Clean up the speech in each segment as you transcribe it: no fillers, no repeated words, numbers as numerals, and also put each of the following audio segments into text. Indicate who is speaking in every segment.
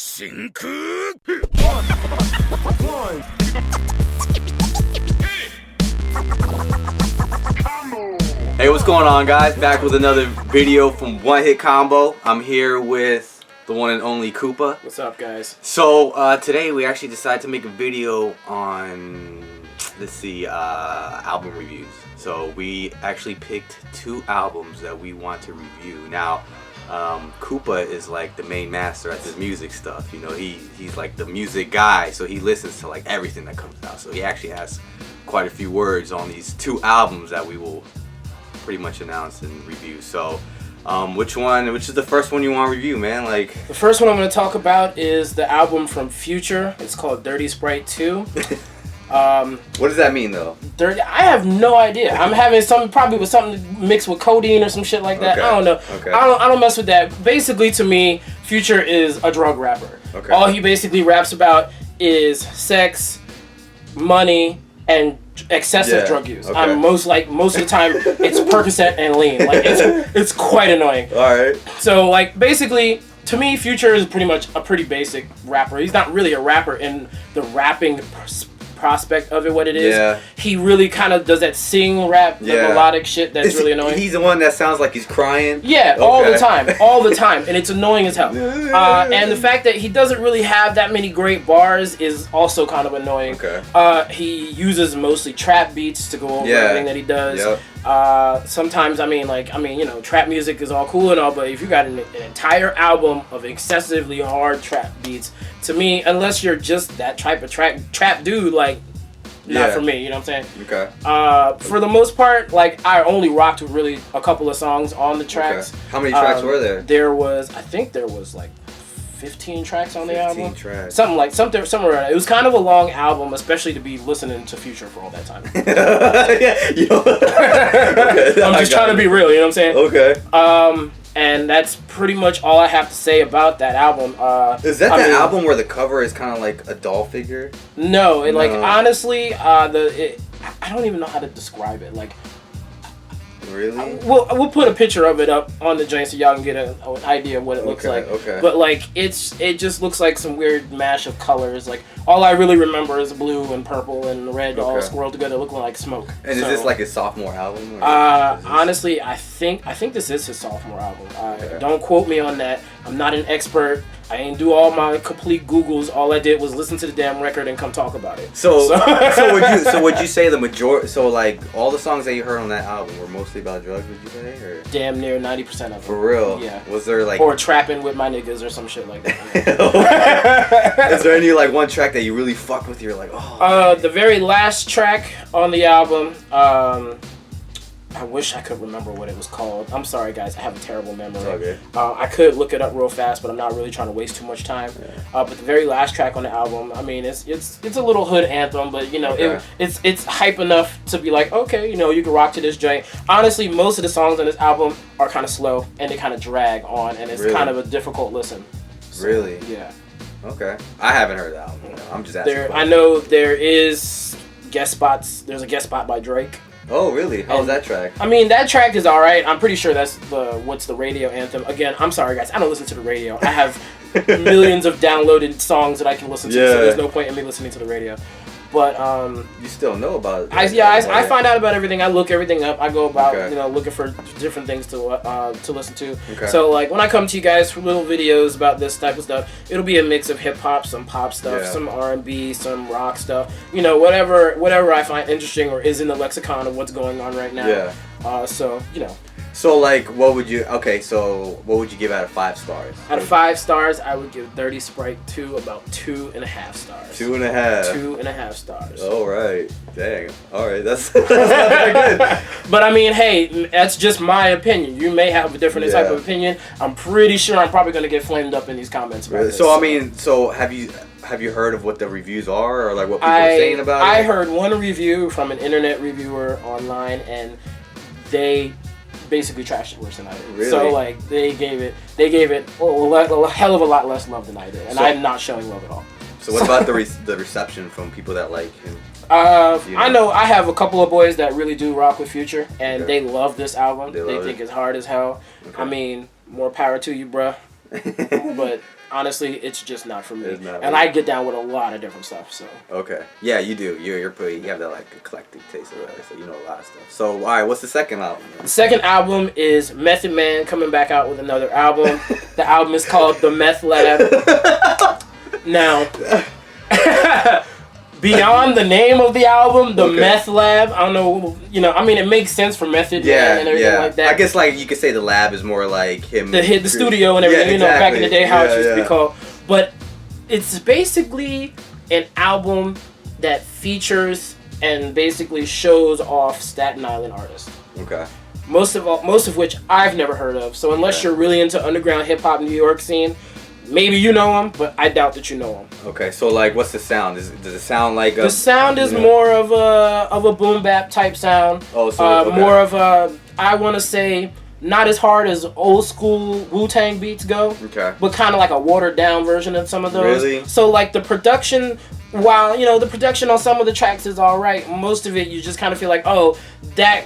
Speaker 1: 真空
Speaker 2: Hey, what's going on, guys? Back with another video from One Hit Combo. I'm here with the one and only Koopa.
Speaker 3: What's up, guys?
Speaker 2: So today we actually decided to make a video on, album reviews. So we actually picked two albums that we want to review. Now, Koopa is like the main master at this music stuff. You know, he's like the music guy, so he listens to like everything that comes out. So he actually has quite a few words on these two albums that we will pretty much announce and review. So which is the first one you want to review, man? Like,
Speaker 3: the first one I'm going to talk about is the album from Future. It's called Dirty Sprite 2.
Speaker 2: What does that mean, though?
Speaker 3: Dirty, I have no idea. I'm having probably something mixed with codeine or some shit like that.
Speaker 2: Okay.
Speaker 3: I don't know.
Speaker 2: Okay.
Speaker 3: I don't mess with that. Basically, to me, Future is a drug rapper.
Speaker 2: Okay.
Speaker 3: All he basically raps about is sex, money, and excessive drug use.
Speaker 2: Okay.
Speaker 3: Most of the time it's Percocet and lean. Like it's quite annoying.
Speaker 2: All right.
Speaker 3: So like basically, to me, Future is pretty much a pretty basic rapper. He's not really a rapper in the rapping prospect of it. What it is,
Speaker 2: Yeah.
Speaker 3: he really kind of does that sing rap, the melodic shit that's really annoying.
Speaker 2: He's the one that sounds like he's crying.
Speaker 3: Yeah, all the time, and it's annoying as hell. And the fact that he doesn't really have that many great bars is also kind of annoying.
Speaker 2: Okay.
Speaker 3: He uses mostly trap beats to go over everything that he does.
Speaker 2: Yep.
Speaker 3: Sometimes, trap music is all cool and all, but if you got an entire album of excessively hard trap beats, to me, unless you're just that type of trap dude, like, not for me, you know what I'm saying?
Speaker 2: Okay.
Speaker 3: For the most part, like, I only rocked with really a couple of songs on the tracks.
Speaker 2: Okay. How many tracks were there?
Speaker 3: I think there was like 15 tracks on the album.
Speaker 2: 15 tracks.
Speaker 3: Somewhere around there. It was kind of a long album, especially to be listening to Future for all that time. Okay, I'm just trying to be real, you know what I'm saying?
Speaker 2: Okay.
Speaker 3: And that's pretty much all I have to say about that album.
Speaker 2: Is that the album where the cover is kind of like a doll figure?
Speaker 3: No, like honestly, I don't even know how to describe it. Like,
Speaker 2: really?
Speaker 3: We'll put a picture of it up on the joint so y'all can get an idea of what it looks like.
Speaker 2: Okay.
Speaker 3: But like it just looks like some weird mash of colors. Like all I really remember is blue and purple and red all swirled together, looking like smoke.
Speaker 2: And is this like his sophomore album?
Speaker 3: Honestly, I think this is his sophomore album. Don't quote me on that. I'm not an expert. I ain't do all my complete Googles. All I did was listen to the damn record and come talk about it.
Speaker 2: So would you say the majority? So like all the songs that you heard on that album were mostly about drugs? Would you say? Or?
Speaker 3: Damn near 90% of them.
Speaker 2: For real?
Speaker 3: Yeah.
Speaker 2: Was there like
Speaker 3: or trapping with my niggas or some shit like that?
Speaker 2: Is there any like one track that you really fuck with? You're like, oh.
Speaker 3: The very last track on the album. I wish I could remember what it was called. I'm sorry, guys. I have a terrible memory.
Speaker 2: Okay.
Speaker 3: I could look it up real fast, but I'm not really trying to waste too much time.
Speaker 2: Yeah.
Speaker 3: But the very last track on the album, I mean, it's a little hood anthem, but you know, it's hype enough to be like, okay, you know, you can rock to this joint. Honestly, most of the songs on this album are kind of slow and they kind of drag on, and it's kind of a difficult listen. So,
Speaker 2: really?
Speaker 3: Yeah.
Speaker 2: Okay. I haven't heard that album. I'm just asking.
Speaker 3: I know there is guest spots. There's a guest spot by Drake.
Speaker 2: Oh, really? How's that track?
Speaker 3: I mean, that track is alright. I'm pretty sure that's the radio anthem. Again, I'm sorry, guys. I don't listen to the radio. I have millions of downloaded songs that I can listen to, so there's no point in me listening to the radio. But
Speaker 2: you still know about it.
Speaker 3: I find out about everything. I look everything up. I go about looking for different things to listen to. Okay. So like when I come to you guys for little videos about this type of stuff, it'll be a mix of hip hop, some pop stuff, some R&B, some rock stuff. You know, whatever I find interesting or is in the lexicon of what's going on right now.
Speaker 2: Yeah.
Speaker 3: So you know.
Speaker 2: So like, what would you give out of 5 stars?
Speaker 3: Out of 5 stars, I would give Dirty Sprite 2 about 2.5 stars.
Speaker 2: 2.5.
Speaker 3: 2.5 stars.
Speaker 2: All right. Dang. All right. That's not very good.
Speaker 3: But I mean, hey, that's just my opinion. You may have a different type of opinion. I'm pretty sure I'm probably gonna get flamed up in these comments about this.
Speaker 2: So I mean, have you heard of what the reviews are, or like what people are saying about it?
Speaker 3: I heard one review from an internet reviewer online, and they basically trashed it worse than I did.
Speaker 2: Really?
Speaker 3: So like they gave it a hell of a lot less love than I did, and I'm not showing love at all.
Speaker 2: So what about the reception from people that like him?
Speaker 3: I know I have a couple of boys that really do rock with Future, and they love this album. They think it's hard as hell. I mean, more power to you, bruh. But honestly, it's just not for me.
Speaker 2: Not
Speaker 3: and I get down with a lot of different stuff. So
Speaker 2: okay, yeah, you do. You're pretty. You have that like eclectic taste of it, so you know a lot of stuff. So all right, what's the second album?
Speaker 3: The second album is Method Man coming back out with another album. The album is called The Meth Lab. Now, beyond the name of the album, The Meth Lab, I don't know, I mean, it makes sense for Method Man and everything like that.
Speaker 2: I guess, like, you could say the lab is more like him.
Speaker 3: The studio and everything, back in the day, how it used to be called. But it's basically an album that features and basically shows off Staten Island artists.
Speaker 2: Okay.
Speaker 3: Most of which I've never heard of. So unless you're really into underground hip-hop New York scene, maybe you know him, but I doubt that you know him.
Speaker 2: Okay, so like, what's the sound? Does it sound like
Speaker 3: the sound is more of a boom bap type sound.
Speaker 2: Oh, so
Speaker 3: more of a, I want to say, not as hard as old school Wu-Tang beats go. Okay. But kind of like a watered down version of some of those.
Speaker 2: Really?
Speaker 3: So like the production, while the production on some of the tracks is all right, most of it you just kind of feel like, oh, that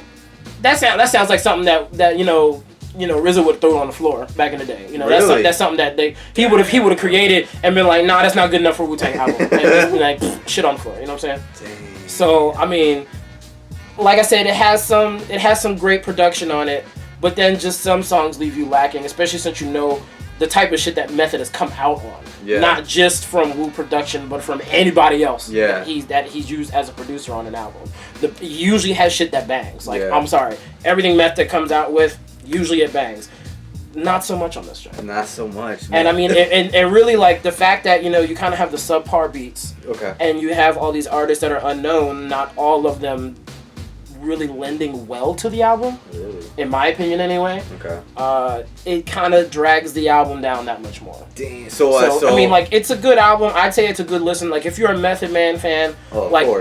Speaker 3: sounds like something that RZA would throw on the floor back in the day.
Speaker 2: Really?
Speaker 3: That's something that he would have created and been like, nah, that's not good enough for Wu-Tang album. And just, like shit on the floor. You know what I'm saying? Dang. So I mean, like I said, it has some great production on it, but then just some songs leave you lacking, especially since you know the type of shit that Method has come out on. Yeah. Not just from Wu production, but from anybody else that he's used as a producer on an album. He usually has shit that bangs. Like, I'm sorry, everything Method comes out with, usually it bangs. Not so much on this track.
Speaker 2: Not so much, man.
Speaker 3: And I mean, and really, like, the fact that, you kind of have the subpar beats. Okay. And you have all these artists that are unknown, not all of them really lending well to the album. Really? In my opinion, anyway. Okay. It kind of drags the album down that much more. Damn. So I mean, like, it's a good album. I'd say it's a good listen. Like, if you're a Method Man fan,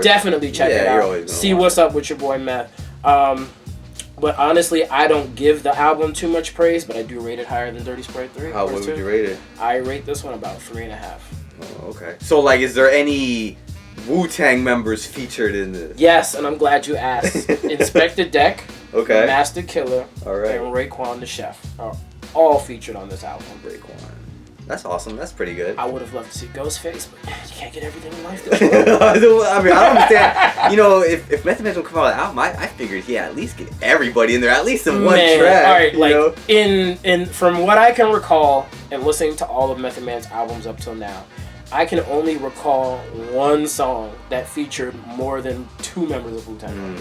Speaker 3: definitely check it out. See what's up with your boy Meth. But honestly, I don't give the album too much praise, but I do rate it higher than Dirty Sprite 3.
Speaker 2: What would you rate it?
Speaker 3: I rate this one about 3.5.
Speaker 2: Oh, okay. So, like, is there any Wu-Tang members featured in this?
Speaker 3: Yes, and I'm glad you asked. Inspector Deck,
Speaker 2: okay,
Speaker 3: Master Killer,
Speaker 2: all right,
Speaker 3: and Raekwon the Chef are all featured on this album.
Speaker 2: Raekwon. That's awesome. That's pretty good.
Speaker 3: I would have loved to see Ghostface, but you can't get everything in life.
Speaker 2: I mean, I don't understand. If Method Man will come out with an album, I figured he at least get everybody in there, at least in one track.
Speaker 3: All right, like in from what I can recall and listening to all of Method Man's albums up till now, I can only recall one song that featured more than 2 members of Wu-Tang.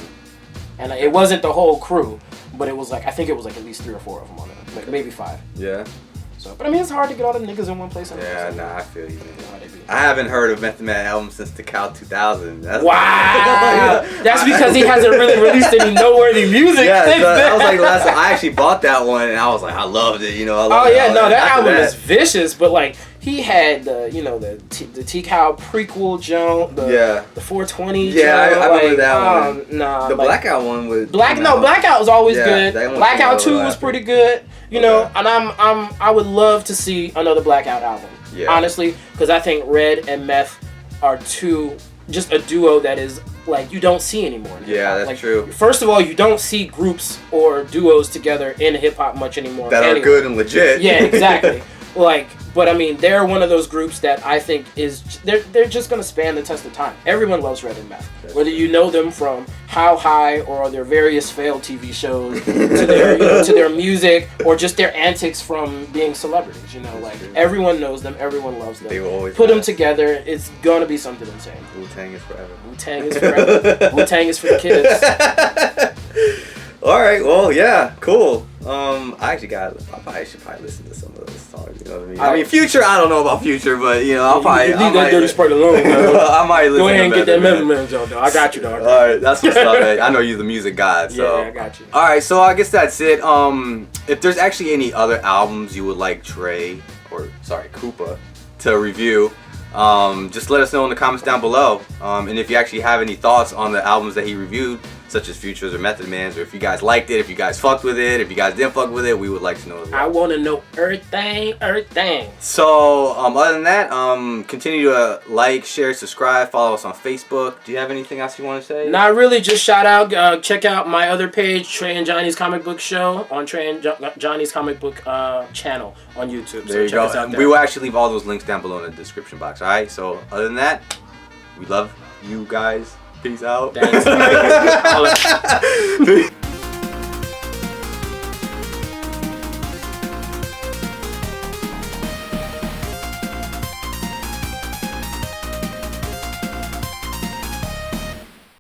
Speaker 3: And it wasn't the whole crew, but it was like, I think it was like at least 3 or 4 of them on it, like maybe 5.
Speaker 2: Yeah.
Speaker 3: So, but I mean, it's hard to get all the niggas in one place.
Speaker 2: Yeah, nah, I feel you, man. I haven't heard of Method Man album since the Cal 2000.
Speaker 3: Wow! That's because he hasn't really released any noteworthy music.
Speaker 2: Yeah, that was like the last time I actually bought that one, and I was like, I loved it.
Speaker 3: That album is vicious. But like, he had the T-Cow prequel joint, the 420.
Speaker 2: Yeah, I remember that one.
Speaker 3: Nah,
Speaker 2: the Blackout one was
Speaker 3: Blackout was always good. Blackout 2 was pretty good. And I would love to see another Blackout album. Yeah. Honestly, because I think Red and Meth are just a duo that is like you don't see anymore.
Speaker 2: Yeah, that's true.
Speaker 3: First of all, you don't see groups or duos together in hip hop much anymore.
Speaker 2: That are good and legit.
Speaker 3: Yeah, exactly. But I mean, they're one of those groups that I think they're just gonna span the test of time. Everyone loves Red and Meth, whether you know them from How High or their various failed TV shows, to their music or just their antics from being celebrities. Everyone knows them, everyone loves them.
Speaker 2: They will always
Speaker 3: put them together. It's gonna be something insane.
Speaker 2: Wu-Tang is forever.
Speaker 3: Wu-Tang is forever. Wu-Tang is for the kids.
Speaker 2: All right, well, yeah, cool. I probably should listen to some of those songs. You know what I mean? I mean, Future. I don't know about Future, but I'll probably
Speaker 3: leave that Dirty Sprite alone.
Speaker 2: I might listen.
Speaker 3: Go ahead and get that Method Man joint, though. I got you, dog.
Speaker 2: All right, that's what's up, man. I know you're the music god, so
Speaker 3: yeah, I got you.
Speaker 2: All right, so I guess that's it. If there's actually any other albums you would like Koopa to review, just let us know in the comments down below. And if you actually have any thoughts on the albums that he reviewed, such as Futures or Method Man's, or if you guys liked it, if you guys fucked with it, if you guys didn't fuck with it, we would like to know as well.
Speaker 3: I want to know everything.
Speaker 2: So, other than that, continue to like, share, subscribe, follow us on Facebook. Do you have anything else you want to say?
Speaker 3: Not really, just shout out, check out my other page, Trey and Johnny's Comic Book Show, on Trey and Johnny's Comic Book channel on YouTube.
Speaker 2: There you go. We will actually leave all those links down below in the description box, alright? So, other than that, we love you guys. Peace out.
Speaker 3: Thanks.